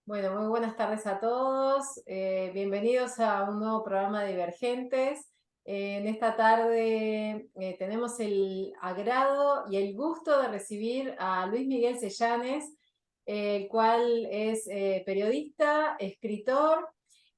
Bueno, muy buenas tardes a todos. Bienvenidos a un nuevo programa de Divergentes. En esta tarde tenemos el agrado y el gusto de recibir a Luis Miguel Sellanes, el cual es periodista, escritor,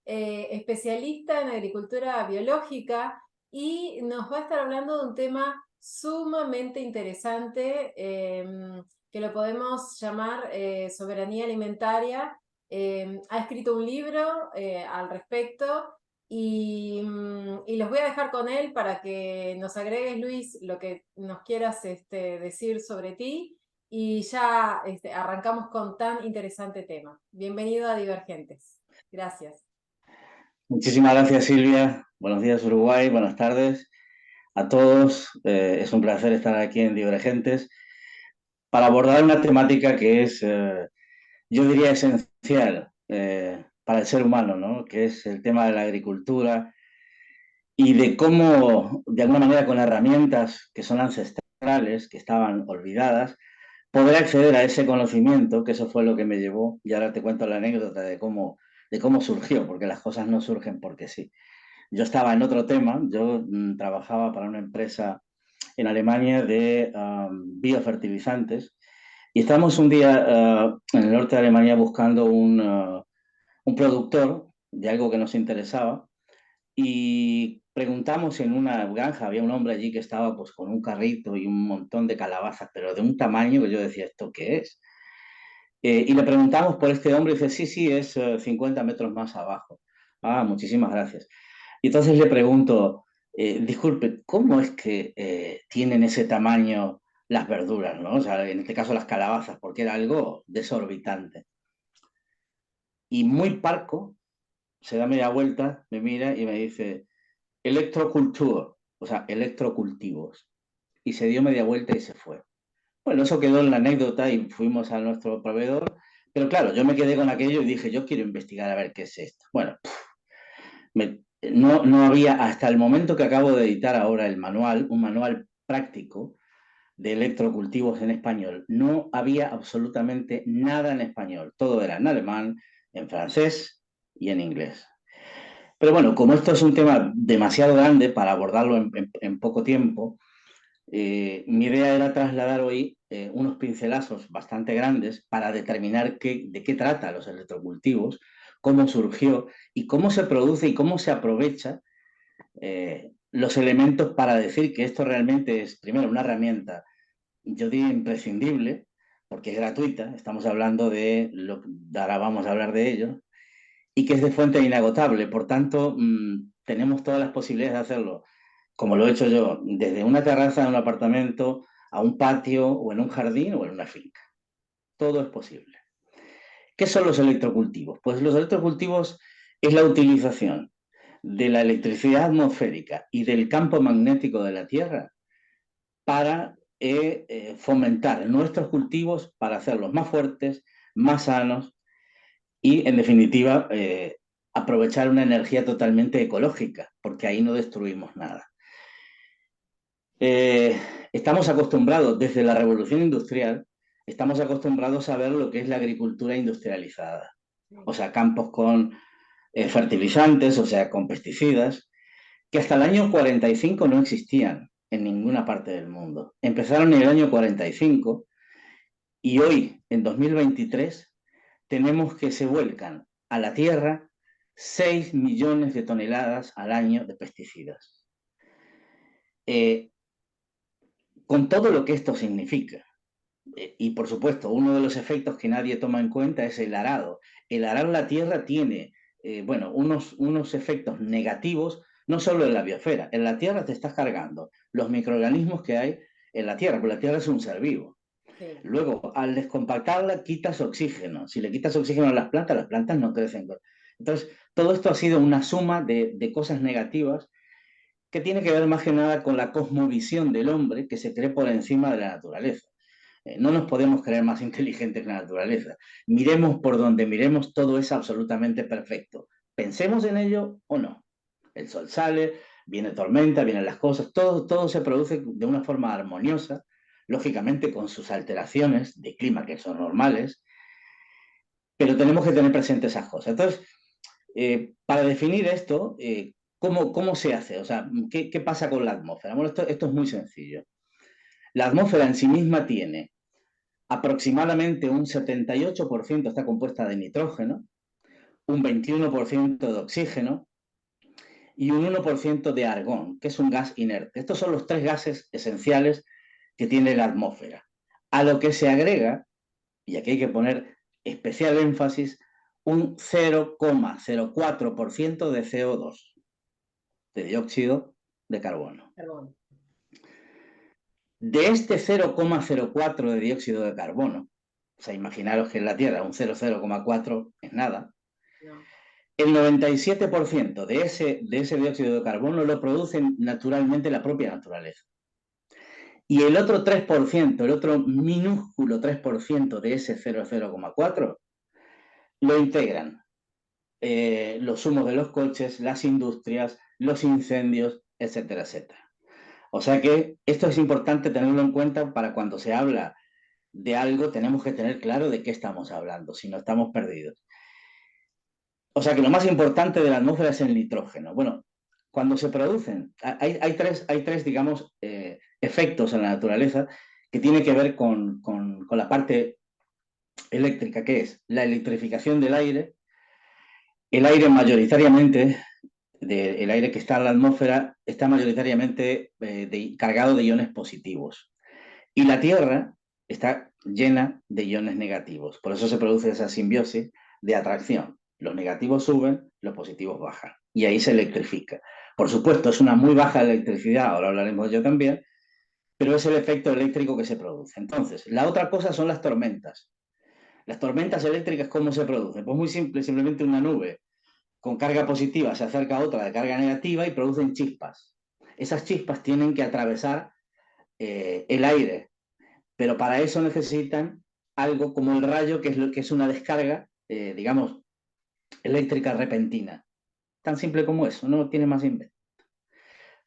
especialista en agricultura biológica y nos va a estar hablando de un tema sumamente interesante que lo podemos llamar soberanía alimentaria. Ha escrito un libro al respecto y los voy a dejar con él para que nos agregues, Luis, lo que nos quieras decir sobre ti y ya arrancamos con tan interesante tema. Bienvenido a Divergentes. Gracias. Muchísimas gracias, Silvia. Buenos días, Uruguay. Buenas tardes a todos. Es un placer estar aquí en Divergentes para abordar una temática que es, yo diría, esencial para el ser humano, ¿no? Que es el tema de la agricultura y de cómo, de alguna manera, con herramientas que son ancestrales, que estaban olvidadas, poder acceder a ese conocimiento, que eso fue lo que me llevó, y ahora te cuento la anécdota de cómo surgió, porque las cosas no surgen porque sí. Yo estaba en otro tema, yo trabajaba para una empresa en Alemania de biofertilizantes y estábamos un día en el norte de Alemania buscando un productor de algo que nos interesaba y preguntamos en una granja, había un hombre allí que estaba pues con un carrito y un montón de calabazas, pero de un tamaño que yo decía, ¿esto qué es? Y le preguntamos por este hombre y dice, sí, sí, es 50 metros más abajo. Ah, muchísimas gracias. Y entonces le pregunto, disculpe, ¿cómo es que tienen ese tamaño las verduras, ¿no? O sea, en este caso las calabazas, porque era algo desorbitante. Y muy parco, se da media vuelta, me mira y me dice, electroculture, o sea, electrocultivos. Y se dio media vuelta y se fue. Bueno, eso quedó en la anécdota y fuimos a nuestro proveedor, pero claro, yo me quedé con aquello y dije, yo quiero investigar a ver qué es esto. Bueno, no había, hasta el momento que acabo de editar ahora el manual, un manual práctico de electrocultivos en español, no había absolutamente nada en español. Todo era en alemán, en francés y en inglés. Pero bueno, como esto es un tema demasiado grande para abordarlo en poco tiempo, mi idea era trasladar hoy unos pincelazos bastante grandes para determinar de qué trata los electrocultivos, cómo surgió y cómo se produce y cómo se aprovecha los elementos para decir que esto realmente es, primero, una herramienta, yo diría imprescindible, porque es gratuita, estamos hablando ahora vamos a hablar de ello, y que es de fuente inagotable, por tanto, tenemos todas las posibilidades de hacerlo, como lo he hecho yo, desde una terraza de un apartamento a un patio o en un jardín o en una finca. Todo es posible. ¿Qué son los electrocultivos? Pues los electrocultivos es la utilización de la electricidad atmosférica y del campo magnético de la Tierra para fomentar nuestros cultivos, para hacerlos más fuertes, más sanos y, en definitiva, aprovechar una energía totalmente ecológica, porque ahí no destruimos nada. Eh, Estamos acostumbrados, desde la revolución industrial, estamos acostumbrados a ver lo que es la agricultura industrializada, o sea, campos con fertilizantes, o sea, con pesticidas, que hasta el año 45 no existían en ninguna parte del mundo. Empezaron en el año 45 y hoy, en 2023, tenemos que se vuelcan a la tierra 6 millones de toneladas al año de pesticidas. Eh, con todo lo que esto significa. Y por supuesto, uno de los efectos que nadie toma en cuenta es el arado. El arar la tierra tiene, bueno, unos efectos negativos, no solo en la biosfera. En la tierra te estás cargando los microorganismos que hay en la tierra, porque la tierra es un ser vivo. Sí. Luego, al descompactarla, quitas oxígeno. Si le quitas oxígeno a las plantas no crecen. Entonces, todo esto ha sido una suma de cosas negativas que tiene que ver más que nada con la cosmovisión del hombre que se cree por encima de la naturaleza. No nos podemos creer más inteligentes que la naturaleza. Miremos por donde miremos, todo es absolutamente perfecto. Pensemos en ello o no. El sol sale, viene tormenta, vienen las cosas, todo se produce de una forma armoniosa, lógicamente con sus alteraciones de clima que son normales, pero tenemos que tener presentes esas cosas. Entonces, para definir esto, ¿cómo se hace? O sea, ¿qué pasa con la atmósfera? Bueno, esto es muy sencillo. La atmósfera en sí misma tiene aproximadamente un 78% está compuesta de nitrógeno, un 21% de oxígeno y un 1% de argón, que es un gas inerte. Estos son los tres gases esenciales que tiene la atmósfera. A lo que se agrega, y aquí hay que poner especial énfasis, un 0,04% de CO2, de dióxido de carbono. Perdón. De este 0,04 de dióxido de carbono, o sea, imaginaros que en la Tierra un 0,04 es nada, No. el 97% de ese dióxido de carbono lo produce naturalmente la propia naturaleza. Y el otro 3%, el otro minúsculo 3% de ese 0,04, lo integran los humos de los coches, las industrias, los incendios, etcétera, etcétera. O sea que esto es importante tenerlo en cuenta para cuando se habla de algo, tenemos que tener claro de qué estamos hablando, si no estamos perdidos. O sea que lo más importante de la atmósfera es el nitrógeno. Bueno, cuando se producen, hay tres digamos, efectos en la naturaleza que tienen que ver con la parte eléctrica, que es la electrificación del aire. El aire mayoritariamente, el aire que está en la atmósfera, está mayoritariamente cargado de iones positivos. Y la Tierra está llena de iones negativos. Por eso se produce esa simbiosis de atracción. Los negativos suben, los positivos bajan. Y ahí se electrifica. Por supuesto, es una muy baja electricidad, ahora hablaremos de ello también, pero es el efecto eléctrico que se produce. Entonces, la otra cosa son las tormentas. Las tormentas eléctricas, ¿cómo se producen? Pues muy simple, simplemente una nube con carga positiva se acerca a otra de carga negativa y producen chispas. Esas chispas tienen que atravesar el aire, pero para eso necesitan algo como el rayo, que es una descarga, digamos, eléctrica repentina. Tan simple como eso, no tiene más invento.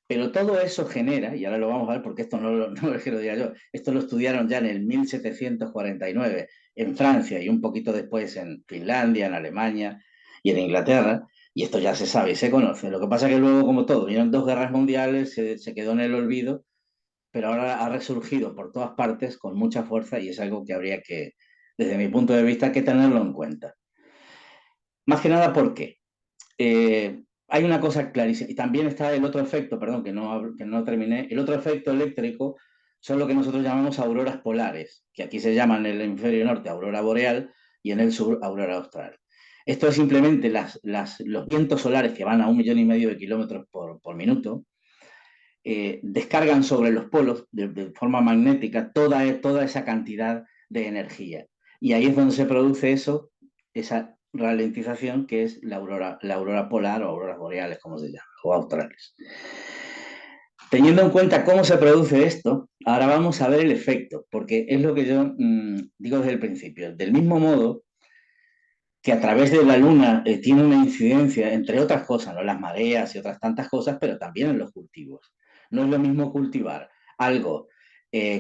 Pero todo eso genera, y ahora lo vamos a ver porque esto no es que lo diga yo, esto lo estudiaron ya en el 1749 en Francia y un poquito después en Finlandia, en Alemania y en Inglaterra, y esto ya se sabe y se conoce. Lo que pasa es que luego, como todo, vinieron dos guerras mundiales, se quedó en el olvido, pero ahora ha resurgido por todas partes con mucha fuerza y es algo que habría que, desde mi punto de vista, que tenerlo en cuenta. Más que nada porque hay una cosa clarísima, y también está el otro efecto, perdón, que no terminé, el otro efecto eléctrico son lo que nosotros llamamos auroras polares, que aquí se llaman en el hemisferio norte aurora boreal y en el sur aurora austral. Esto es simplemente los vientos solares que van a 1,5 millones de kilómetros por minuto, descargan sobre los polos de forma magnética toda esa cantidad de energía. Y ahí es donde se produce esa ralentización que es la aurora polar o auroras boreales, como se llama, o australes. Teniendo en cuenta cómo se produce esto, ahora vamos a ver el efecto, porque es lo que yo digo desde el principio. Del mismo modo que a través de la Luna tiene una incidencia, entre otras cosas, ¿no? Las mareas y otras tantas cosas, pero también en los cultivos. No es lo mismo cultivar algo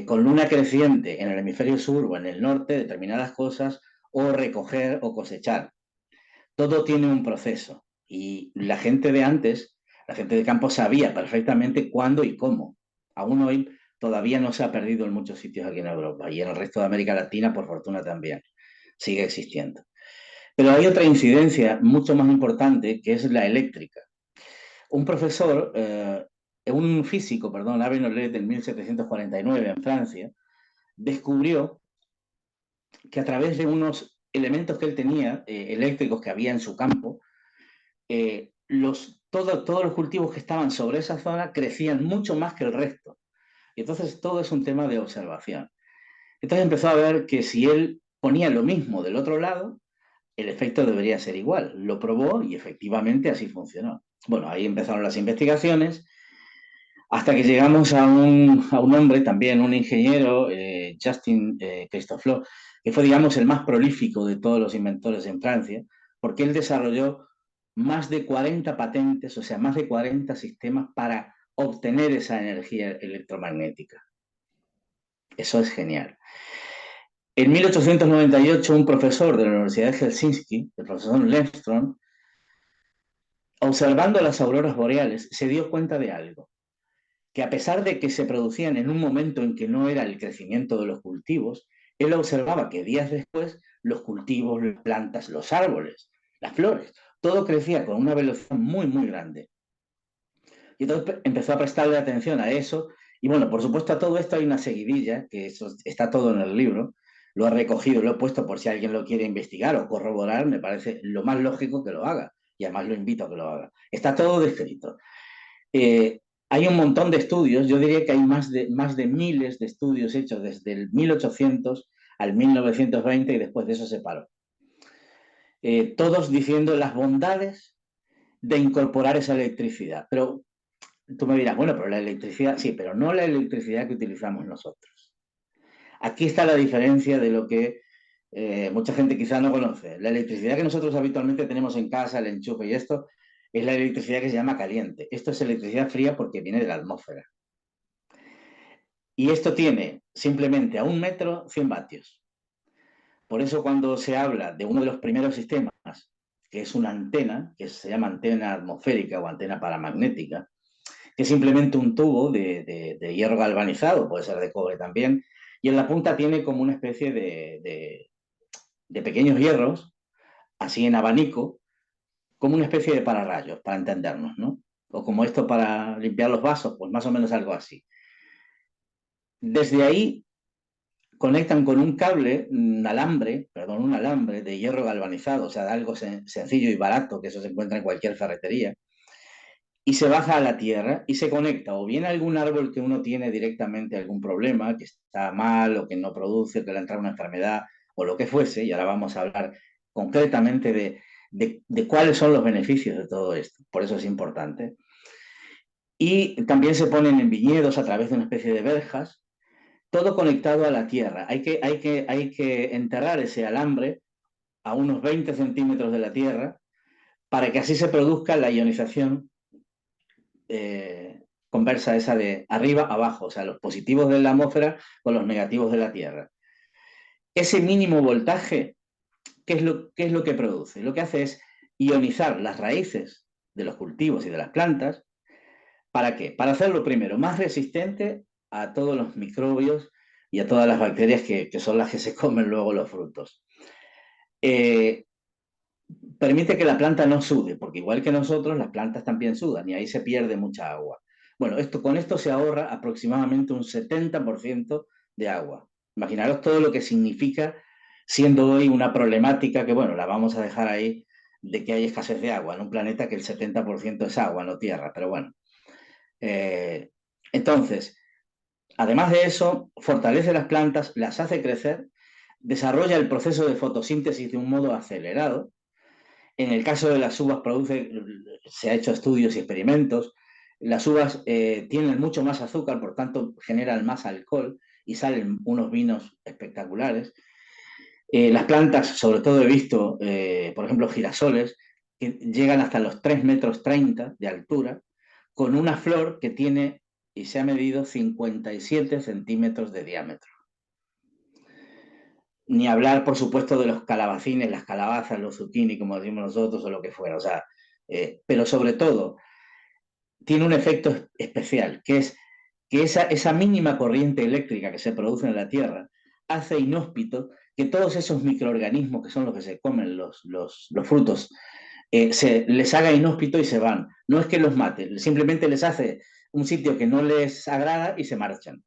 con luna creciente en el hemisferio sur o en el norte, determinadas cosas, o recoger o cosechar. Todo tiene un proceso y la gente de antes, la gente de campo sabía perfectamente cuándo y cómo. Aún hoy todavía no se ha perdido en muchos sitios aquí en Europa y en el resto de América Latina, por fortuna, también sigue existiendo. Pero hay otra incidencia mucho más importante que es la eléctrica. Un profesor, un físico, perdón, Avé Nollet, en 1749 en Francia, descubrió que a través de unos elementos que él tenía, eléctricos que había en su campo, todos los cultivos que estaban sobre esa zona crecían mucho más que el resto. Y entonces todo es un tema de observación. Entonces empezó a ver que si él ponía lo mismo del otro lado, el efecto debería ser igual. Lo probó y efectivamente así funcionó. Bueno, ahí empezaron las investigaciones hasta que llegamos a un hombre, también un ingeniero, Justin Christophe, que fue, digamos, el más prolífico de todos los inventores en Francia, porque él desarrolló más de 40 patentes, o sea, más de 40 sistemas para obtener esa energía electromagnética. Eso es genial. En 1898, un profesor de la Universidad de Helsinki, el profesor Lindström, observando las auroras boreales, se dio cuenta de algo, que a pesar de que se producían en un momento en que no era el crecimiento de los cultivos, él observaba que días después los cultivos, las plantas, los árboles, las flores, todo crecía con una velocidad muy, muy grande. Y entonces empezó a prestarle atención a eso. Y bueno, por supuesto a todo esto hay una seguidilla, que eso está todo en el libro. Lo he recogido, lo he puesto por si alguien lo quiere investigar o corroborar, me parece lo más lógico que lo haga. Y además lo invito a que lo haga. Está todo descrito. Eh, Hay un montón de estudios, yo diría que hay más de miles de estudios hechos desde el 1800 al 1920 y después de eso se paró. Todos diciendo las bondades de incorporar esa electricidad. Pero tú me dirás, bueno, pero la electricidad, sí, pero no la electricidad que utilizamos nosotros. Aquí está la diferencia de lo que mucha gente quizá no conoce. La electricidad que nosotros habitualmente tenemos en casa, el enchufe y esto, es la electricidad que se llama caliente. Esto es electricidad fría porque viene de la atmósfera. Y esto tiene simplemente a 1 metro 100 vatios. Por eso cuando se habla de uno de los primeros sistemas, que es una antena, que se llama antena atmosférica o antena paramagnética, que es simplemente un tubo de hierro galvanizado, puede ser de cobre también, y en la punta tiene como una especie de pequeños hierros, así en abanico, como una especie de pararrayos, para entendernos, ¿no? O como esto para limpiar los vasos, pues más o menos algo así. Desde ahí conectan con un cable, un alambre de hierro galvanizado, o sea, de algo sencillo y barato, que eso se encuentra en cualquier ferretería, y se baja a la tierra y se conecta o bien a algún árbol que uno tiene directamente algún problema, que está mal o que no produce, que le ha entrado una enfermedad o lo que fuese, y ahora vamos a hablar concretamente de cuáles son los beneficios de todo esto, por eso es importante. Y también se ponen en viñedos a través de una especie de verjas, todo conectado a la tierra. Hay que enterrar ese alambre a unos 20 centímetros de la tierra para que así se produzca la ionización conversa esa de arriba a abajo, o sea, los positivos de la atmósfera con los negativos de la Tierra. Ese mínimo voltaje, qué es lo que produce? Lo que hace es ionizar las raíces de los cultivos y de las plantas. ¿Para qué? Para hacerlo primero más resistente a todos los microbios y a todas las bacterias que son las que se comen luego los frutos. Eh, Permite que la planta no sude, porque igual que nosotros, las plantas también sudan y ahí se pierde mucha agua. Bueno, con esto se ahorra aproximadamente un 70% de agua. Imaginaros todo lo que significa, siendo hoy una problemática que, bueno, la vamos a dejar ahí, de que hay escasez de agua en un planeta que el 70% es agua, no tierra, pero bueno. Eh, entonces, además de eso, fortalece las plantas, las hace crecer, desarrolla el proceso de fotosíntesis de un modo acelerado. En el caso de las uvas se ha hecho estudios y experimentos. Las uvas tienen mucho más azúcar, por tanto generan más alcohol y salen unos vinos espectaculares. Las plantas, sobre todo he visto, por ejemplo, girasoles, que llegan hasta los 3 metros 30 de altura, con una flor que tiene, y se ha medido, 57 centímetros de diámetro. Ni hablar, por supuesto, de los calabacines, las calabazas, los zucchini, como decimos nosotros, o lo que fuera. O sea, pero sobre todo, tiene un efecto especial, que es que esa mínima corriente eléctrica que se produce en la Tierra hace inhóspito que todos esos microorganismos que son los que se comen los frutos, se les haga inhóspito y se van. No es que los mate, simplemente les hace un sitio que no les agrada y se marchan.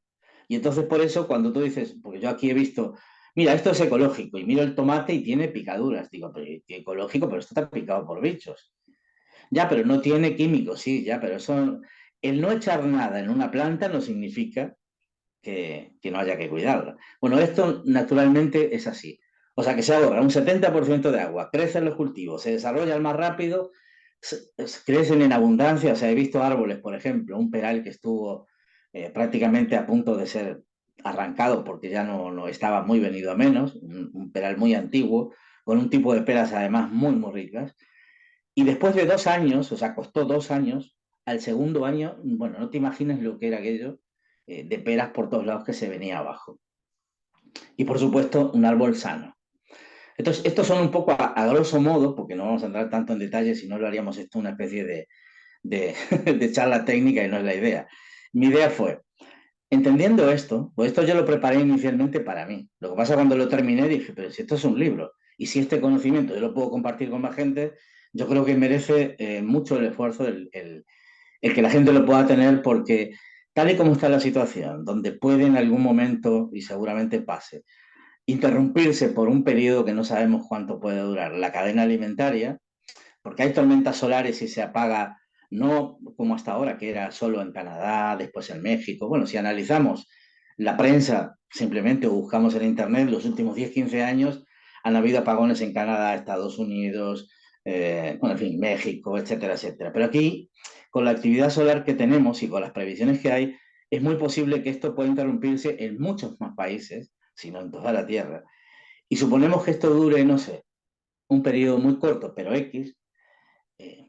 Y entonces por eso cuando tú dices, porque yo aquí he visto, mira, esto es ecológico, y miro el tomate y tiene picaduras, digo, pero ecológico, pero esto está picado por bichos. Ya, pero no tiene químicos, sí, ya, pero eso, el no echar nada en una planta no significa que no haya que cuidarla. Bueno, esto naturalmente es así. O sea, que se ahorra un 70% de agua, crecen los cultivos, se desarrollan más rápido, crecen en abundancia. O sea, he visto árboles, por ejemplo, un peral que estuvo prácticamente a punto de ser arrancado porque ya no estaba muy venido a menos, un peral muy antiguo, con un tipo de peras además muy, muy ricas. Y después de 2 años, o sea, costó 2 años, al segundo año, bueno, no te imaginas lo que era aquello, de peras por todos lados que se venía abajo. y, por supuesto, un árbol sano. Entonces, estos son un poco a grosso modo, porque no vamos a entrar tanto en detalle, si no lo haríamos esto una especie de, de charla técnica y no es la idea. Mi idea fue, entendiendo esto, pues esto yo lo preparé inicialmente para mí. Lo que pasa cuando lo terminé dije, pero si esto es un libro y si este conocimiento yo lo puedo compartir con más gente, yo creo que merece mucho el esfuerzo el que la gente lo pueda tener porque tal y como está la situación, donde puede en algún momento, y seguramente pase, interrumpirse por un periodo que no sabemos cuánto puede durar la cadena alimentaria, porque hay tormentas solares y se apaga, no como hasta ahora, que era solo en Canadá, después en México. Bueno, si analizamos la prensa simplemente o buscamos en Internet, los últimos 10-15 años han habido apagones en Canadá, Estados Unidos, bueno, en fin, México, etcétera, etcétera. Pero aquí, con la actividad solar que tenemos y con las previsiones que hay, es muy posible que esto pueda interrumpirse en muchos más países, si no en toda la Tierra. Y suponemos que esto dure, no sé, un periodo muy corto, pero X,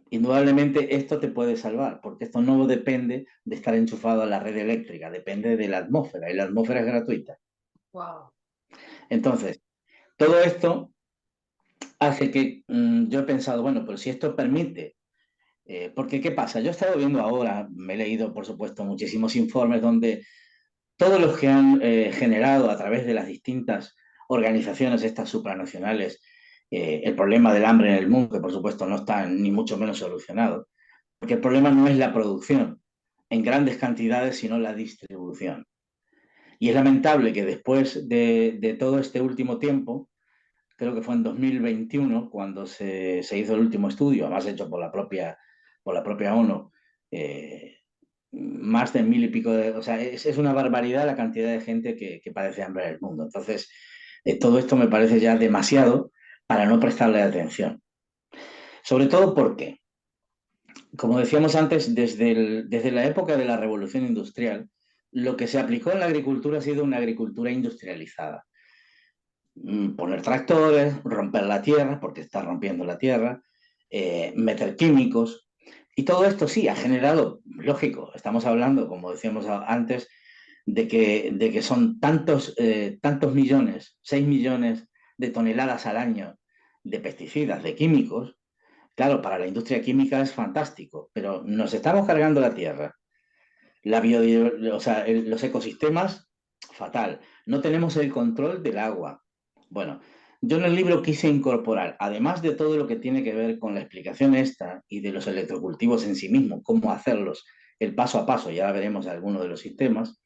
indudablemente esto te puede salvar, porque esto no depende de estar enchufado a la red eléctrica, depende de la atmósfera, y la atmósfera es gratuita. Wow. Entonces, todo esto hace que yo he pensado, bueno, pero si esto permite, porque ¿qué pasa? Yo he estado viendo ahora, me he leído, por supuesto, muchísimos informes donde todos los que han generado a través de las distintas organizaciones estas supranacionales el problema del hambre en el mundo, que por supuesto no está ni mucho menos solucionado, porque el problema no es la producción en grandes cantidades, sino la distribución. Y es lamentable que después de todo este último tiempo, creo que fue en 2021 cuando se hizo el último estudio, además hecho por la propia ONU, eh, más de 1000 y pico o sea, es una barbaridad la cantidad de gente que padece hambre en el mundo. Entonces, todo esto me parece ya demasiado para no prestarle atención. Sobre todo porque, como decíamos antes, desde la época de la Revolución Industrial, lo que se aplicó en la agricultura ha sido una agricultura industrializada. Poner tractores, romper la tierra, porque está rompiendo la tierra, meter químicos. Y todo esto sí ha generado, lógico, estamos hablando, como decíamos antes, de que son tantos millones, 6 millones de toneladas al año de pesticidas, de químicos. Claro, para la industria química es fantástico, pero nos estamos cargando la tierra, o sea, los ecosistemas, fatal. No tenemos el control del agua. Bueno, yo en el libro quise incorporar, además de todo lo que tiene que ver con la explicación esta y de los electrocultivos en sí mismos, cómo hacerlos, el paso a paso, ya veremos algunos de los sistemas,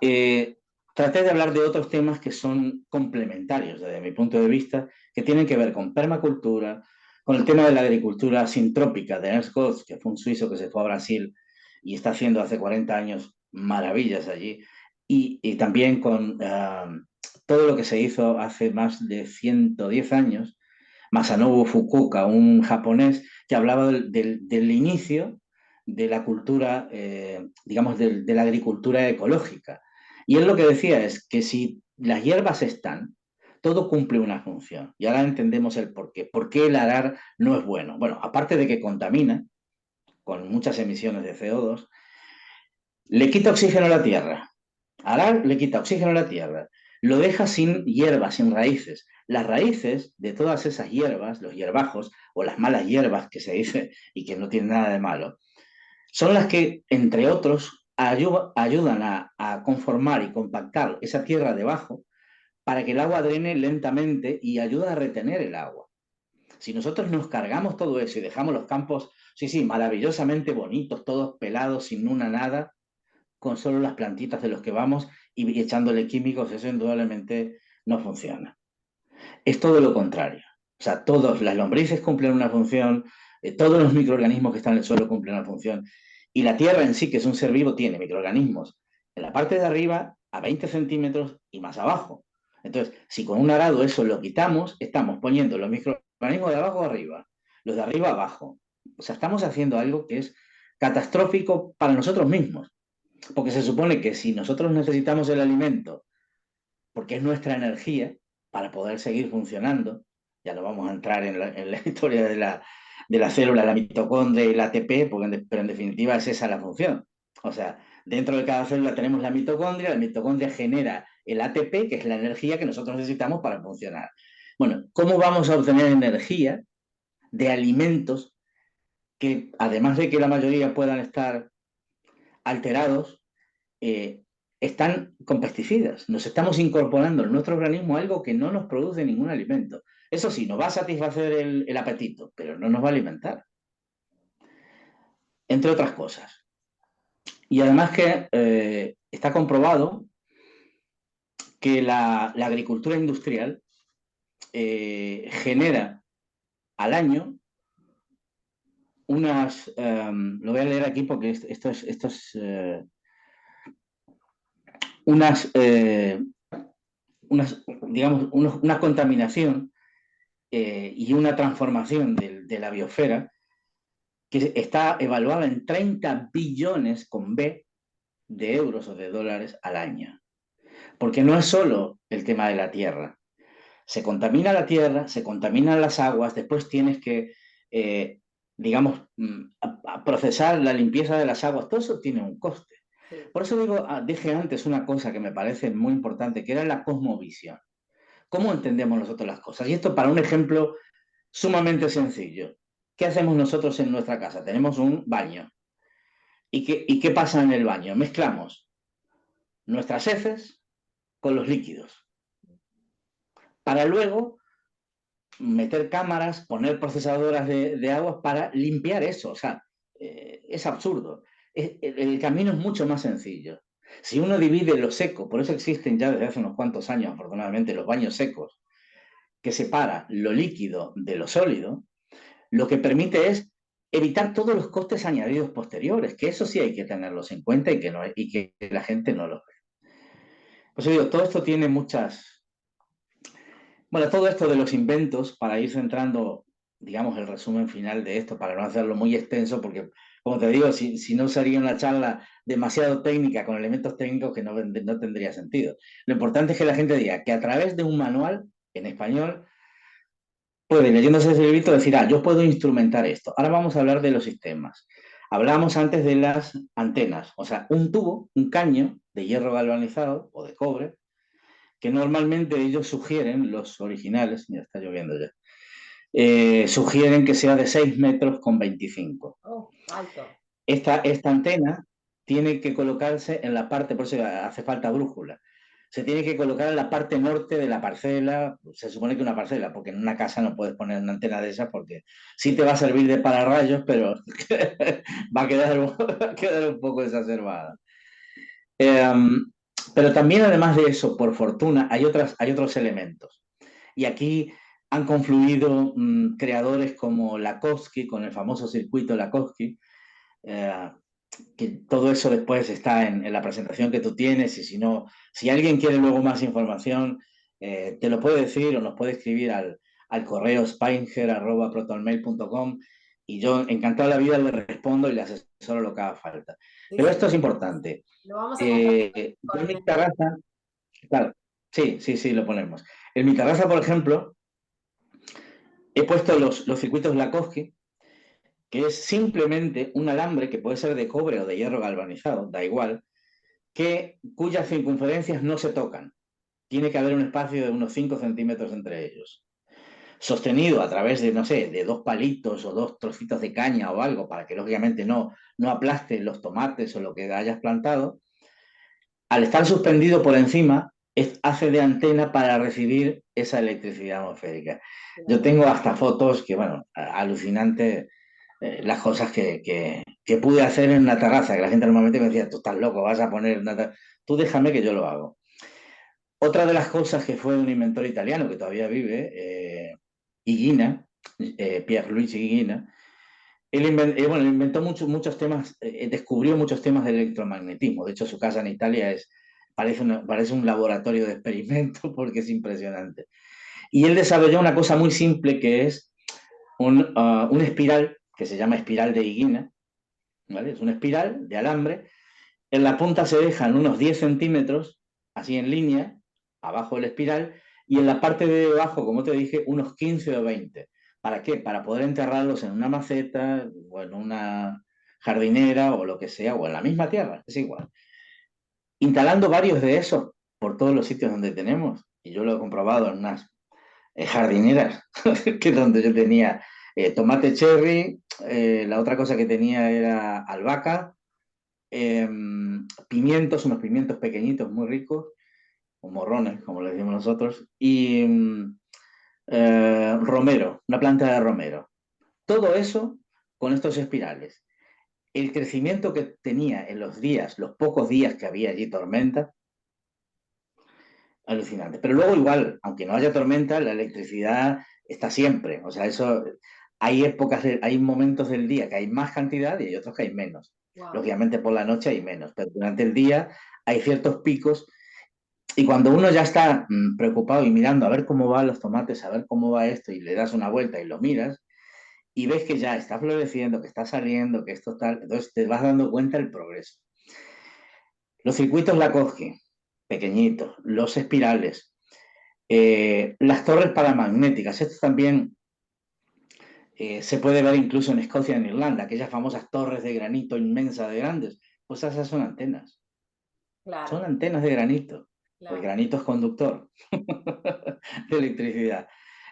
eh, traté de hablar de otros temas que son complementarios desde mi punto de vista, que tienen que ver con permacultura, con el tema de la agricultura sintrópica de Ernst Goetz, que fue un suizo que se fue a Brasil y está haciendo hace 40 años maravillas allí, y también con todo lo que se hizo hace más de 110 años, Masanobu Fukuoka, un japonés que hablaba del inicio de la cultura, digamos, de la agricultura ecológica. Y él lo que decía es que si las hierbas están, todo cumple una función. Y ahora entendemos el por qué. ¿Por qué el arar no es bueno? Bueno, aparte de que contamina, con muchas emisiones de CO2, le quita oxígeno a la tierra. Arar le quita oxígeno a la tierra. Lo deja sin hierbas, sin raíces. Las raíces de todas esas hierbas, los hierbajos o las malas hierbas que se dice y que no tienen nada de malo, son las que, entre otros, ayudan a conformar y compactar esa tierra debajo para que el agua drene lentamente y ayuda a retener el agua. Si nosotros nos cargamos todo eso y dejamos los campos, sí, sí, maravillosamente bonitos, todos pelados, sin una nada, con solo las plantitas de los que vamos y echándole químicos, eso indudablemente no funciona. Es todo lo contrario. O sea, todas las lombrices cumplen una función, todos los microorganismos que están en el suelo cumplen una función. Y la Tierra en sí, que es un ser vivo, tiene microorganismos en la parte de arriba a 20 centímetros y más abajo. Entonces, si con un arado eso lo quitamos, estamos poniendo los microorganismos de abajo arriba, los de arriba abajo. O sea, estamos haciendo algo que es catastrófico para nosotros mismos. Porque se supone que si nosotros necesitamos el alimento, porque es nuestra energía para poder seguir funcionando, ya no vamos a entrar en la historia de la célula, la mitocondria y la ATP, pero en definitiva es esa la función. O sea, dentro de cada célula tenemos la mitocondria genera el ATP, que es la energía que nosotros necesitamos para funcionar. Bueno, ¿cómo vamos a obtener energía de alimentos que, además de que la mayoría puedan estar alterados, eh, están con pesticidas? Nos estamos incorporando en nuestro organismo algo que no nos produce ningún alimento. Eso sí, nos va a satisfacer el apetito, pero no nos va a alimentar, entre otras cosas. Y además que está comprobado que la agricultura industrial genera al año lo voy a leer aquí porque esto es unas, digamos, una contaminación y una transformación de la biosfera que está evaluada en 30 billones con B de euros o de dólares al año. Porque no es solo el tema de la tierra. Se contamina la tierra, se contaminan las aguas, después tienes que, digamos, a procesar la limpieza de las aguas, todo eso tiene un coste. Sí. Por eso digo, dije antes una cosa que me parece muy importante, que era la cosmovisión. ¿Cómo entendemos nosotros las cosas? Y esto para un ejemplo sumamente sencillo. ¿Qué hacemos nosotros en nuestra casa? Tenemos un baño. ¿Y qué pasa en el baño? Mezclamos nuestras heces con los líquidos para luego meter cámaras, poner procesadoras de agua para limpiar eso. O sea, es absurdo. El camino es mucho más sencillo. Si uno divide lo seco, por eso existen ya desde hace unos cuantos años, afortunadamente, los baños secos, que separa lo líquido de lo sólido, lo que permite es evitar todos los costes añadidos posteriores, que eso sí hay que tenerlos en cuenta y que la gente no los ve. Pues digo, todo esto tiene muchas, bueno, todo esto de los inventos, para ir centrando, digamos, el resumen final de esto, para no hacerlo muy extenso, porque, como te digo, si no sería una charla demasiado técnica, con elementos técnicos que no tendría sentido. Lo importante es que la gente diga que a través de un manual en español, puede, leyéndose ese librito, decir, yo puedo instrumentar esto. Ahora vamos a hablar de los sistemas. Hablamos antes de las antenas, o sea, un tubo, un caño de hierro galvanizado o de cobre, que normalmente ellos sugieren, los originales, mira, está lloviendo ya, sugieren que sea de 6 metros con 25. Oh, alto. Esta antena tiene que colocarse en la parte, por eso hace falta brújula, se tiene que colocar en la parte norte de la parcela, se supone que una parcela, porque en una casa no puedes poner una antena de esas porque sí te va a servir de pararrayos, pero va a quedar un poco exacerbada. Pero también, además de eso, por fortuna, hay otros elementos. Y aquí han confluido creadores como Lakowski, con el famoso circuito Lakowski, eh, que todo eso después está en la presentación que tú tienes, y si no, si alguien quiere luego más información, te lo puede decir o nos puede escribir al correo spinger@protonmail.com, y yo, encantado de la vida, le respondo y le asesoro lo que haga falta. Sí, Pero sí, esto es importante. lo vamos a compartir Yo en con mi terraza, claro, sí, sí, sí, lo ponemos. En mi terraza, por ejemplo, he puesto los circuitos Lakowski, que es simplemente un alambre que puede ser de cobre o de hierro galvanizado, da igual, cuyas circunferencias no se tocan. Tiene que haber un espacio de unos 5 centímetros entre ellos. Sostenido a través de, no sé, de 2 palitos o 2 trocitos de caña o algo, para que lógicamente no aplaste los tomates o lo que hayas plantado. Al estar suspendido por encima, hace de antena para recibir esa electricidad atmosférica. Yo tengo hasta fotos que, bueno, alucinante, las cosas que pude hacer en la terraza, que la gente normalmente me decía, tú estás loco, vas a poner tú déjame que yo lo hago. Otra de las cosas que fue un inventor italiano que todavía vive, Higuina, Pierluigi Higuina, él inventó muchos temas, descubrió muchos temas del electromagnetismo. De hecho, su casa en Italia parece un laboratorio de experimento porque es impresionante. Y él desarrolló una cosa muy simple que es una espiral que se llama espiral de Higuina, ¿vale? Es una espiral de alambre. En la punta se dejan unos 10 centímetros, así en línea, abajo de la espiral, y en la parte de abajo, como te dije, unos 15 o 20. ¿Para qué? Para poder enterrarlos en una maceta o en una jardinera o lo que sea, o en la misma tierra, es igual. Instalando varios de esos, por todos los sitios donde tenemos. Y yo lo he comprobado en unas jardineras, que es donde yo tenía tomate cherry, la otra cosa que tenía era albahaca, eh, pimientos, unos pimientos pequeñitos muy ricos, o morrones, como le decimos nosotros, y romero, una planta de romero. Todo eso con estos espirales. El crecimiento que tenía en los días, los pocos días que había allí tormenta, alucinante. Pero luego igual, aunque no haya tormenta, la electricidad está siempre. O sea, eso hay épocas, hay momentos del día que hay más cantidad y hay otros que hay menos. Wow. Lógicamente por la noche hay menos, pero durante el día hay ciertos picos y cuando uno ya está preocupado y mirando a ver cómo van los tomates, a ver cómo va esto y le das una vuelta y lo miras y ves que ya está floreciendo, que está saliendo, que esto tal, entonces te vas dando cuenta del progreso. Los circuitos Lacoste, pequeñitos, los espirales, las torres paramagnéticas, esto también se puede ver incluso en Escocia y en Irlanda, aquellas famosas torres de granito inmensas de grandes, pues esas son Claro, antenas de granito, el claro. granito es conductor de electricidad.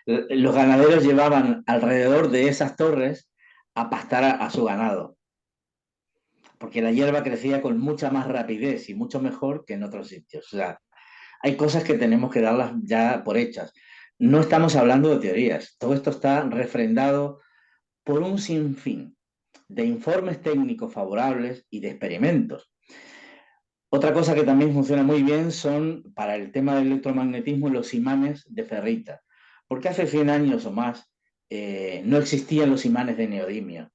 Los ganaderos llevaban alrededor de esas torres a pastar a su ganado, porque la hierba crecía con mucha más rapidez y mucho mejor que en otros sitios. O sea, hay cosas que tenemos que darlas ya por hechas. No estamos hablando de teorías, todo esto está refrendado por un sinfín de informes técnicos favorables y de experimentos. Otra cosa que también funciona muy bien son, para el tema del electromagnetismo, los imanes de ferrita, porque hace 100 años o más no existían los imanes de neodimio.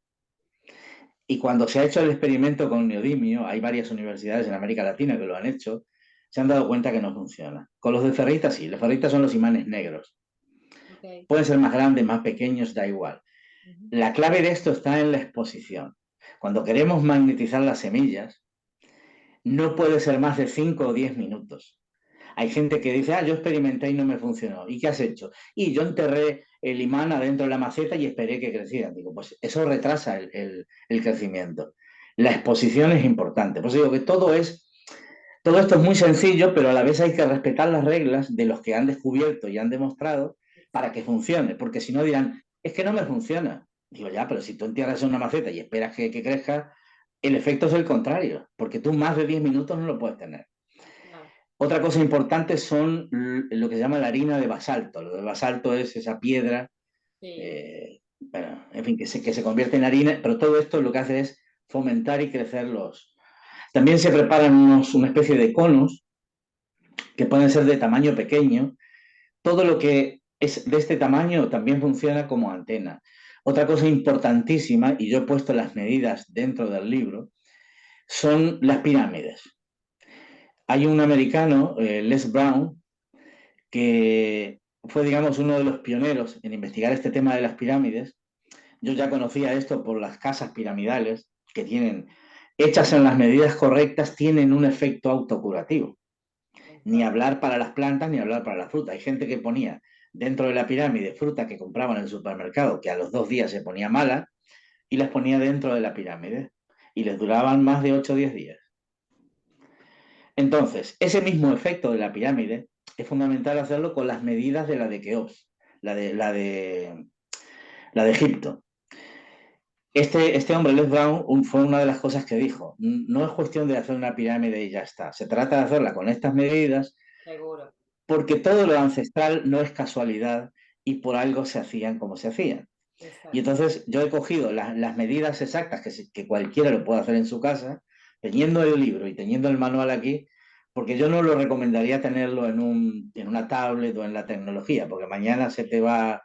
Y cuando se ha hecho el experimento con neodimio, hay varias universidades en América Latina que lo han hecho, se han dado cuenta que no funciona. Con los de ferrita sí, los ferritas son los imanes negros. Ok. Pueden ser más grandes, más pequeños, da igual. Ujú. La clave de esto está en la exposición. Cuando queremos magnetizar las semillas, no puede ser más de 5 o 10 minutos. Hay gente que dice, yo experimenté y no me funcionó. ¿Y qué has hecho? Y yo enterré el imán adentro de la maceta y esperé que creciera. Digo, pues eso retrasa el crecimiento. La exposición es importante. Pues digo que todo esto es muy sencillo, pero a la vez hay que respetar las reglas de los que han descubierto y han demostrado para que Exacto. funcione, porque si no dirán, es que no me funciona. Digo, ya, pero si tú entierras en una maceta y esperas que crezca, el efecto es el contrario, porque tú más de 10 minutos no lo puedes tener. Claro. Otra cosa importante son lo que se llama la harina de basalto. Lo de basalto es esa piedra, Sí. bueno, en fin, que se convierte en harina, pero todo esto lo que hace es fomentar y crecer los... También se preparan una especie de conos que pueden ser de tamaño pequeño. Todo lo que es de este tamaño también funciona como antena. Otra cosa importantísima, y yo he puesto las medidas dentro del libro, son las pirámides. Hay un americano, Les Brown, que fue, digamos, uno de los pioneros en investigar este tema de las pirámides. Yo ya conocía esto por las casas piramidales, que tienen, hechas en las medidas correctas, tienen un efecto autocurativo. Ni Exacto. hablar para las plantas, ni hablar para la fruta. Hay gente que ponía dentro de la pirámide fruta que compraban en el supermercado, que a los 2 días se ponía mala, y las ponía dentro de la pirámide. Y les duraban más de 8 o 10 días. Entonces, ese mismo efecto de la pirámide es fundamental hacerlo con las medidas de la de Keops, la de Egipto. Este hombre, Les Brown, fue una de las cosas que dijo, no es cuestión de hacer una pirámide y ya está, se trata de hacerla con estas medidas Seguro. porque todo lo ancestral no es casualidad y por algo se hacían como se hacían. Y Exacto. entonces yo he cogido las medidas exactas que cualquiera lo puede hacer en su casa, teniendo el libro y teniendo el manual aquí, porque yo no lo recomendaría tenerlo en una tablet o en la tecnología, porque mañana se te va,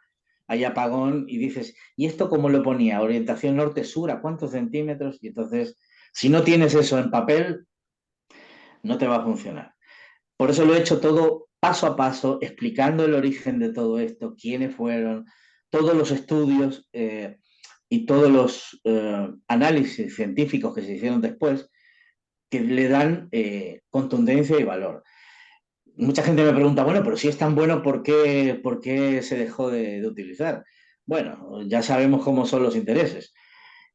hay apagón y dices, ¿y esto cómo lo ponía? Orientación norte-sur, ¿a cuántos centímetros? Y entonces, si no tienes eso en papel, no te va a funcionar. Por eso lo he hecho todo paso a paso, explicando el origen de todo esto, quiénes fueron, todos los estudios y todos los análisis científicos que se hicieron después, que le dan contundencia y valor. Mucha gente me pregunta, bueno, pero si es tan bueno, por qué se dejó de utilizar? Bueno, ya sabemos cómo son los intereses.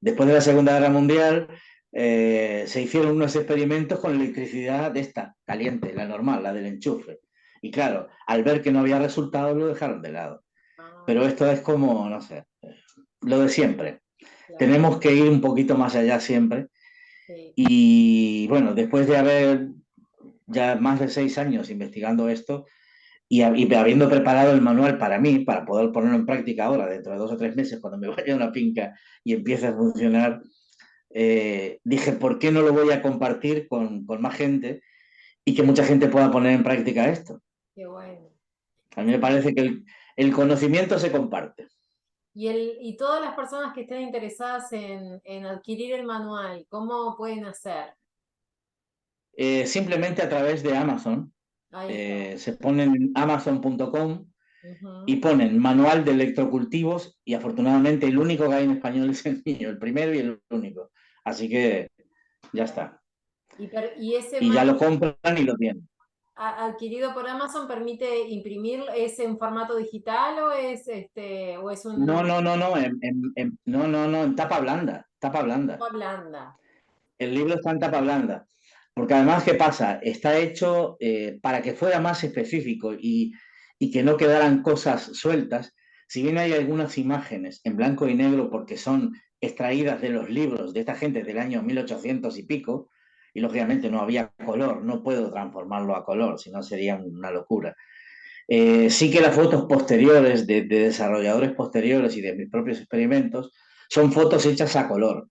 Después de la Segunda Guerra Mundial, se hicieron unos experimentos con electricidad de esta, caliente, la normal, la del enchufe. Y claro, al ver que no había resultado, lo dejaron de lado. Ah, Pero esto es como, no sé, lo de siempre. claro, Tenemos que ir un poquito más allá siempre. sí. Y bueno, después de haber ya más de 6 años investigando esto y habiendo preparado el manual para mí, para poder ponerlo en práctica ahora, dentro de 2 o 3 meses, cuando me vaya a una finca y empiece a funcionar, dije, ¿por qué no lo voy a compartir con más gente y que mucha gente pueda poner en práctica esto? Qué bueno. A mí me parece que el conocimiento se comparte. Y todas las personas que estén interesadas en adquirir el manual, ¿cómo pueden hacer? Simplemente a través de Amazon. Ahí está. Se ponen en amazon.com y Ujú. ponen manual de electrocultivos y afortunadamente el único que hay en español es el mío, el primero y el único. Así que ya está. Y ese Y ya lo manual compran y lo tienen. adquirido por Amazon permite imprimir, ¿es en formato digital o es No, un no, no, no, no, no, no, en tapa blanda, tapa blanda. tapa blanda? El libro está en tapa blanda. Porque además, ¿qué pasa? Está hecho para que fuera más específico y que no quedaran cosas sueltas. Si bien hay algunas imágenes en blanco y negro porque son extraídas de los libros de esta gente del año 1800 y pico, y lógicamente no había color, no puedo transformarlo a color, si no sería una locura. Sí que las fotos posteriores de desarrolladores posteriores y de mis propios experimentos son fotos hechas a color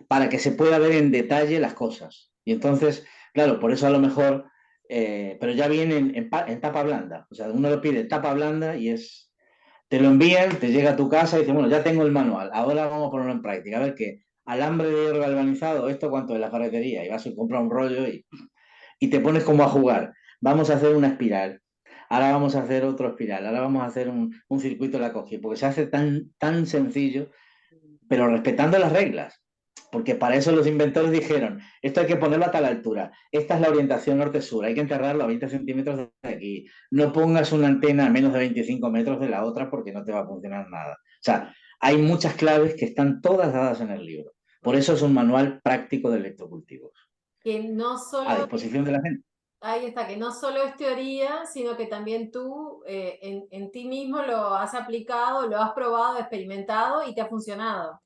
para que se pueda ver en detalle las cosas. Y entonces, claro, por eso a lo mejor, pero ya viene en tapa blanda. O sea, uno lo pide tapa blanda y te lo envían, te llega a tu casa y dice, bueno, ya tengo el manual, ahora vamos a ponerlo en práctica. A ver qué, alambre de hierro galvanizado, ¿esto cuánto es la ferretería? Y vas a comprar un rollo y te pones como a jugar. Vamos a hacer una espiral. Ahora vamos a hacer otro espiral, ahora vamos a hacer un circuito de la cogida, porque se hace tan sencillo, pero respetando las reglas. Porque para eso los inventores dijeron, esto hay que ponerlo a tal altura, esta es la orientación norte-sur, hay que enterrarlo a 20 centímetros de aquí, no pongas una antena a menos de 25 metros de la otra porque no te va a funcionar nada. O sea, hay muchas claves que están todas dadas en el libro. Por eso es un manual práctico de electrocultivos, Que no a solo, disposición de la gente. ahí está, que no solo es teoría, sino que también tú en ti mismo lo has aplicado, lo has probado, experimentado y te ha funcionado.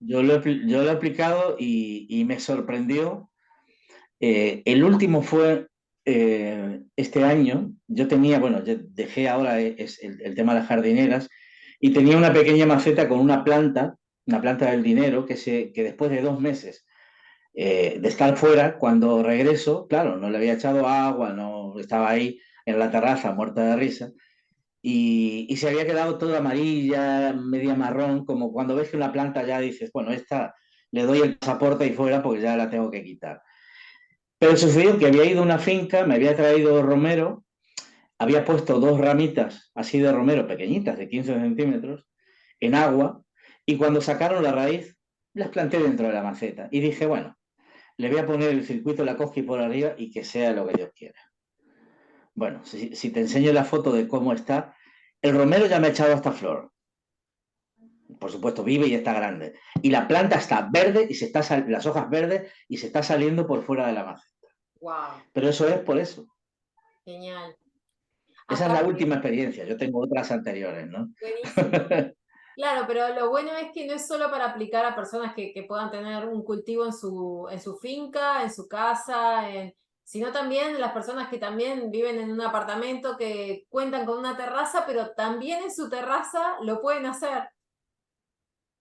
Yo lo he aplicado y me sorprendió. El último fue este año. Yo tenía, bueno, yo dejé ahora es el tema de las jardineras y tenía una pequeña maceta con una planta del dinero que después de 2 meses de estar fuera, cuando regreso, claro, no le había echado agua, no estaba ahí en la terraza muerta de risa y se había quedado toda amarilla, media marrón, como cuando ves que una planta ya dices, bueno, esta le doy el pasaporte y fuera porque ya la tengo que quitar. Pero sucedió que había ido a una finca, me había traído romero, había puesto dos ramitas así de romero pequeñitas, de 15 centímetros, en agua, y cuando sacaron la raíz, las planté dentro de la maceta. Y dije, bueno, le voy a poner el circuito Lakoski por arriba y que sea lo que Dios quiera. Bueno, si te enseño la foto de cómo está, el romero ya me ha echado hasta flor. Por supuesto, vive y está grande. Y la planta está verde y las hojas verdes y se está saliendo por fuera de la maceta. Wow, Pero eso es por eso. genial. Esa es la Aparte, última experiencia. Yo tengo otras anteriores, ¿no? buenísimo. Claro, pero lo bueno es que no es solo para aplicar a personas que puedan tener un cultivo en su finca, en su casa, sino también las personas que también viven en un apartamento que cuentan con una terraza, pero también en su terraza lo pueden hacer.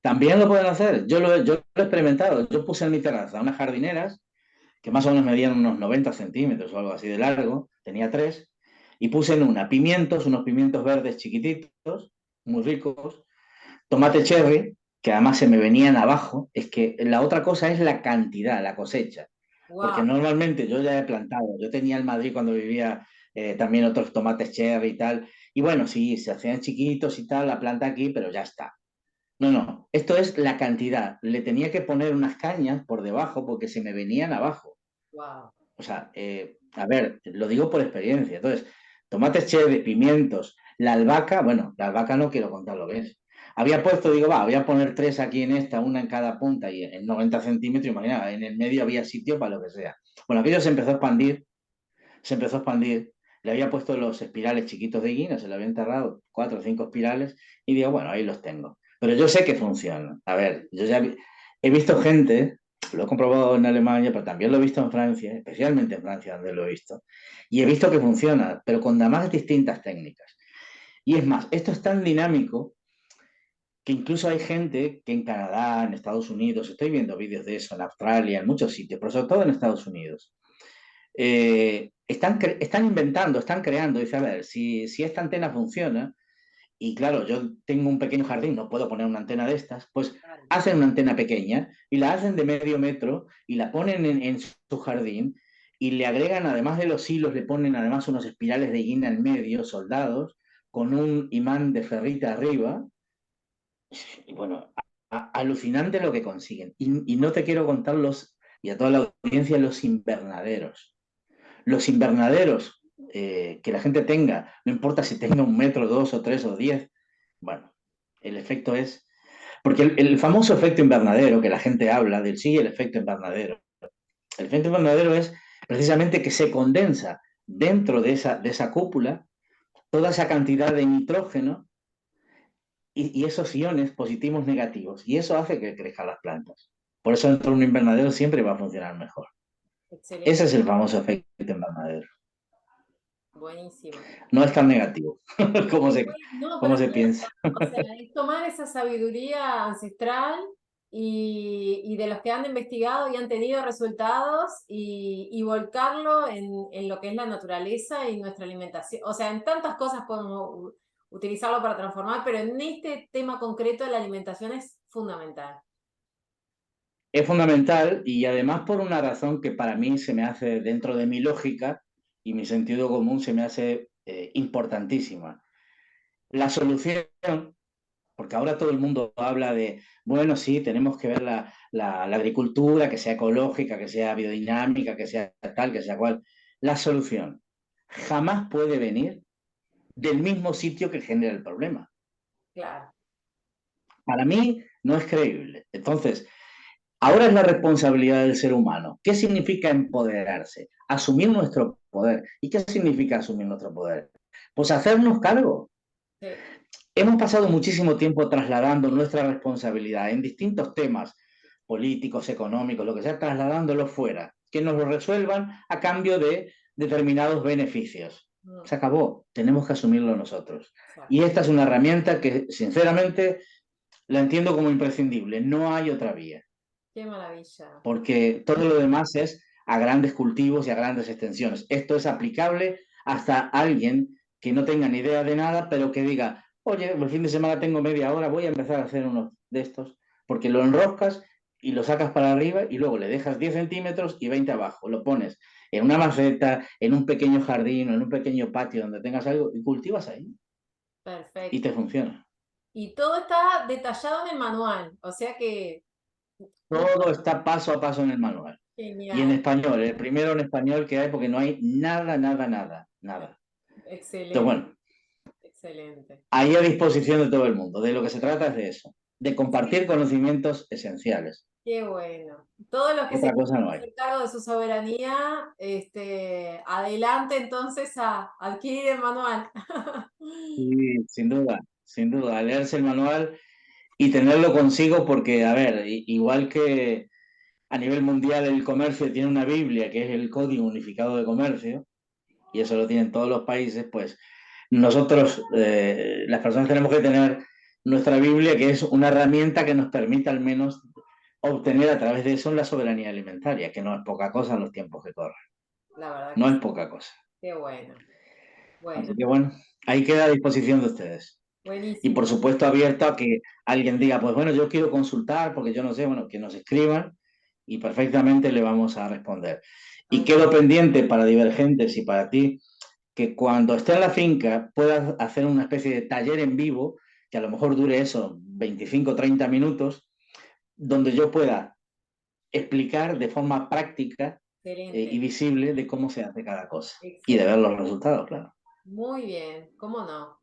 También lo pueden hacer. Yo lo he experimentado. Yo puse en mi terraza unas jardineras que más o menos medían unos 90 centímetros o algo así de largo. Tenía tres. Y puse en una pimientos, unos pimientos verdes chiquititos, muy ricos. Tomate cherry, que además se me venían abajo. Es que la otra cosa es la cantidad, la cosecha. Porque Wow, normalmente yo ya he plantado. Yo tenía en Madrid cuando vivía también otros tomates cherry y tal. Y bueno, sí, se hacían chiquitos y tal, la planta aquí, pero ya está. No, no, esto es la cantidad. Le tenía que poner unas cañas por debajo porque se me venían abajo. wow. O sea, a ver, lo digo por experiencia. Entonces, tomates cherry, pimientos, la albahaca, bueno, la albahaca no quiero contar lo que es. Había puesto, digo, va, voy a poner tres aquí en esta, una en cada punta y en 90 centímetros, imagina, en el medio había sitio para lo que sea. Bueno, aquello se empezó a expandir. Le había puesto los espirales chiquitos de guina, se le había enterrado 4 o 5 espirales y digo, bueno, ahí los tengo. Pero yo sé que funcionan. A ver, he visto gente, lo he comprobado en Alemania, pero también lo he visto en Francia, especialmente en Francia, donde lo he visto, y he visto que funciona, pero con más distintas técnicas. Y es más, esto es tan dinámico que incluso hay gente que en Canadá, en Estados Unidos, estoy viendo vídeos de eso, en Australia, en muchos sitios, pero sobre todo en Estados Unidos, están inventando, están creando. Dice, a ver, si esta antena funciona, y claro, yo tengo un pequeño jardín, no puedo poner una antena de estas, pues Claro. hacen una antena pequeña y la hacen de medio metro y la ponen en su jardín y le agregan, además de los hilos, le ponen además unos espirales de guina en medio, soldados, con un imán de ferrita arriba. Y bueno, alucinante lo que consiguen. Y no te quiero contar y a toda la audiencia, los invernaderos. Los invernaderos que la gente tenga, no importa si tenga 1 metro, 2 o 3 o 10, bueno, el efecto es. Porque el famoso efecto invernadero que la gente habla del sí, el efecto invernadero. El efecto invernadero es precisamente que se condensa dentro de esa cúpula toda esa cantidad de nitrógeno y esos iones positivos negativos. Y eso hace que crezcan las plantas. Por eso dentro de un invernadero siempre va a funcionar mejor. Ese Excelente, es el famoso efecto invernadero. buenísimo. No es tan negativo como se, No, como para se nada. piensa. O sea, es tomar esa sabiduría ancestral y de los que han investigado y han tenido resultados y volcarlo en lo que es la naturaleza y nuestra alimentación. O sea, en tantas cosas podemos utilizarlo para transformar, pero en este tema concreto de la alimentación es fundamental. Es fundamental y además por una razón que para mí se me hace dentro de mi lógica y mi sentido común se me hace importantísima. La solución, porque ahora todo el mundo habla de, bueno, sí, tenemos que ver la agricultura, que sea ecológica, que sea biodinámica, que sea tal, que sea cual. La solución jamás puede venir del mismo sitio que genera el problema. Claro. Para mí no es creíble. Entonces, ahora es la responsabilidad del ser humano. ¿Qué significa empoderarse? Asumir nuestro poder. ¿Y qué significa asumir nuestro poder? Pues hacernos cargo. Sí. Hemos pasado muchísimo tiempo trasladando nuestra responsabilidad en distintos temas políticos, económicos, lo que sea, trasladándolo fuera, que nos lo resuelvan a cambio de determinados beneficios. Mm, Se acabó, tenemos que asumirlo nosotros. Y exacto. esta es una herramienta que, sinceramente, la entiendo como imprescindible. No hay otra vía, Qué maravilla. porque todo lo demás es a grandes cultivos y a grandes extensiones. Esto es aplicable hasta alguien que no tenga ni idea de nada, pero que diga, oye, el fin de semana tengo media hora, voy a empezar a hacer uno de estos, porque lo enroscas y lo sacas para arriba y luego le dejas 10 centímetros y 20 abajo. Lo pones en una maceta, en un pequeño jardín o en un pequeño patio donde tengas algo y cultivas ahí y te Perfecto. funciona. Y todo está detallado en el manual, o sea que Todo está paso a paso en el manual. Y en genial. español, el primero en español que hay, porque no hay nada, nada, nada, nada. Entonces, Excelente, bueno, excelente. ahí a disposición de todo el mundo. De lo que se trata es de eso, de compartir Sí, conocimientos esenciales. qué bueno. Todos los que se Otra cosa quieran no hay. hacer cargo de su soberanía, adelante entonces a adquirir el manual. Sí, sin duda, sin duda. Leerse el manual y tenerlo consigo porque, a ver, igual que a nivel mundial el comercio tiene una Biblia, que es el Código Unificado de Comercio, y eso lo tienen todos los países, pues nosotros, las personas, tenemos que tener nuestra Biblia, que es una herramienta que nos permite al menos obtener a través de eso la soberanía alimentaria, que no es poca cosa en los tiempos que corren. La verdad que No sí, es poca cosa. qué bueno. Así Bueno, que bueno, ahí queda a disposición de ustedes. Y por buenísimo. supuesto abierto a que alguien diga, pues bueno, yo quiero consultar porque yo no sé, bueno, que nos escriban y perfectamente le vamos a responder. Y Ay, quedo pendiente para Divergentes y para ti que cuando esté en la finca puedas hacer una especie de taller en vivo, que a lo mejor dure eso, 25 o 30 minutos, donde yo pueda explicar de forma práctica y excelente, visible de cómo se hace cada cosa y de ver excelente. los resultados, claro. Muy bien, ¿cómo no?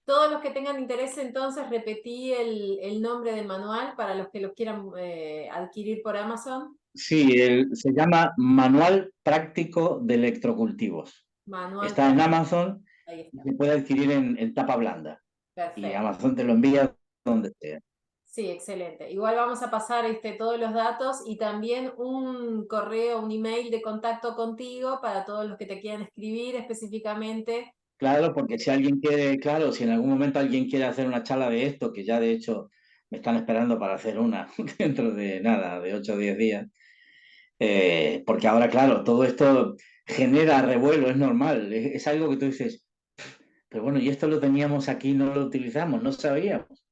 Todos los que tengan interés, entonces, repetí el nombre del manual para los que los quieran adquirir por Amazon. Sí, se llama Manual Práctico de Electrocultivos. Manual Está en práctico. Amazon Ahí y está. se puede adquirir en tapa blanda. Y Perfecto. Amazon te lo envía donde sea. Sí, excelente. Igual vamos a pasar todos los datos y también un correo, un email de contacto contigo para todos los que te quieran escribir específicamente. Claro, porque si alguien quiere, claro, si en algún momento alguien quiere hacer una charla de esto, que ya de hecho me están esperando para hacer una dentro de nada, de 8 o 10 días, porque ahora, claro, todo esto genera revuelo, es normal, es algo que tú dices, pero bueno, y esto lo teníamos aquí, no lo utilizamos, no sabíamos.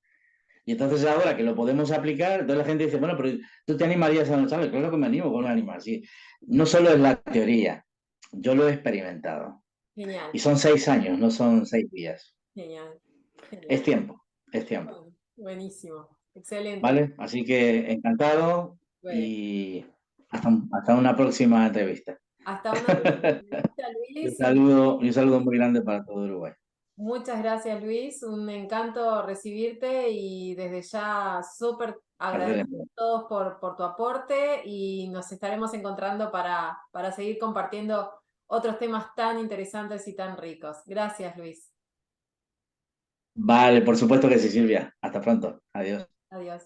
Y entonces ahora que lo podemos aplicar, entonces la gente dice, bueno, pero tú te animarías a una charla, claro que me animo con un animal, sí. No solo es la teoría, yo lo he experimentado. Genial, Y son 6 años, no son 6 días. genial, Es genial. tiempo, es tiempo. Bueno, buenísimo. Excelente. ¿Vale? Así que encantado Bueno, y hasta una próxima entrevista. hasta una próxima entrevista, Luis, y Un saludo muy grande para todo Uruguay. muchas gracias, Luis. Un encanto recibirte y desde ya súper Placer agradecidos en mí. a todos por tu aporte y nos estaremos encontrando para seguir compartiendo otros temas tan interesantes y tan ricos. Gracias, Luis. Vale, por supuesto que sí, Silvia. Hasta pronto. Adiós. Adiós.